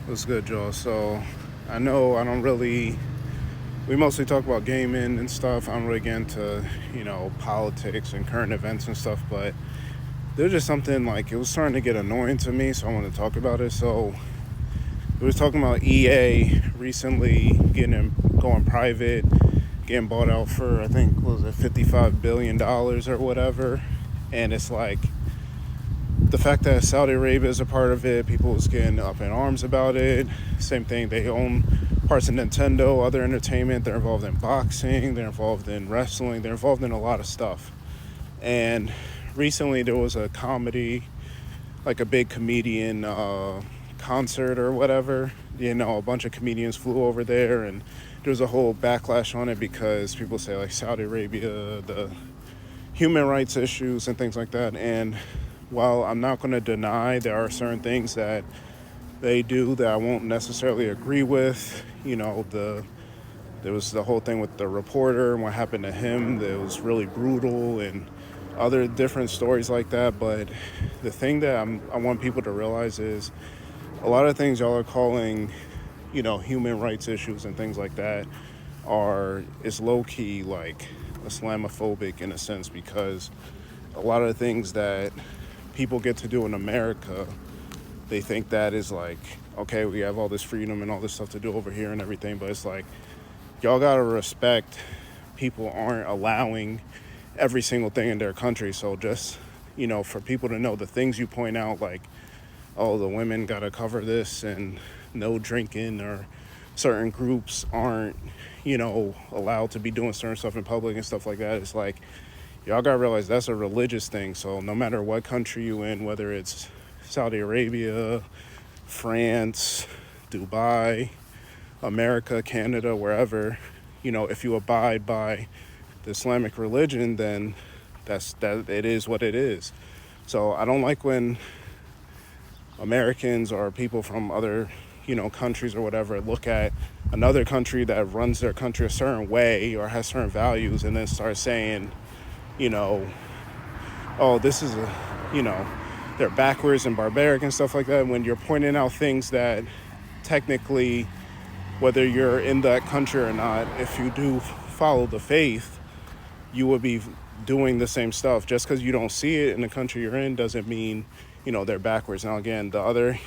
What's good, Joe? So, I know I don't really. We mostly talk about gaming and stuff. I don't really get into, politics and current events and stuff. But there's just something like it was starting to get annoying to me, so I want to talk about it. So, we was talking about EA recently going private, getting bought out for I think what was it $55 billion or whatever, and it's like the fact that Saudi Arabia is a part of it, people was getting up in arms about it. Same thing, they own parts of Nintendo, other entertainment. They're involved in boxing, they're involved in wrestling, they're involved in a lot of stuff. And recently there was a comedy, like a big comedian concert or whatever. A bunch of comedians flew over there, and there was a whole backlash on it because people say like Saudi Arabia, the human rights issues and things like that. And while I'm not going to deny there are certain things that they do that I won't necessarily agree with, there was the whole thing with the reporter and what happened to him that was really brutal, and other different stories like that. But the thing that I want people to realize is a lot of things y'all are calling, human rights issues and things like that is low-key like Islamophobic in a sense, because a lot of the things that people get to do in America, they think that is like, okay, we have all this freedom and all this stuff to do over here and everything, but it's like, y'all gotta respect people aren't allowing every single thing in their country. So just, for people to know the things you point out, like, oh, the women gotta cover this and no drinking, or certain groups aren't, allowed to be doing certain stuff in public and stuff like that. It's like, y'all gotta realize that's a religious thing. So no matter what country you in, whether it's Saudi Arabia, France, Dubai, America, Canada, wherever, if you abide by the Islamic religion, then that it is what it is. So I don't like when Americans or people from other, countries or whatever look at another country that runs their country a certain way or has certain values and then start saying, you know, oh, this is they're backwards and barbaric and stuff like that, when you're pointing out things that technically, whether you're in that country or not, if you do follow the faith, you would be doing the same stuff. Just because you don't see it in the country you're in doesn't mean, they're backwards. Now, again, the other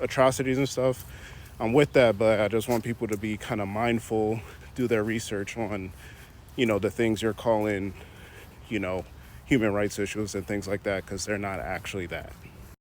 atrocities and stuff, I'm with that, but I just want people to be kind of mindful, do their research on, the things you're calling, human rights issues and things like that, because they're not actually that.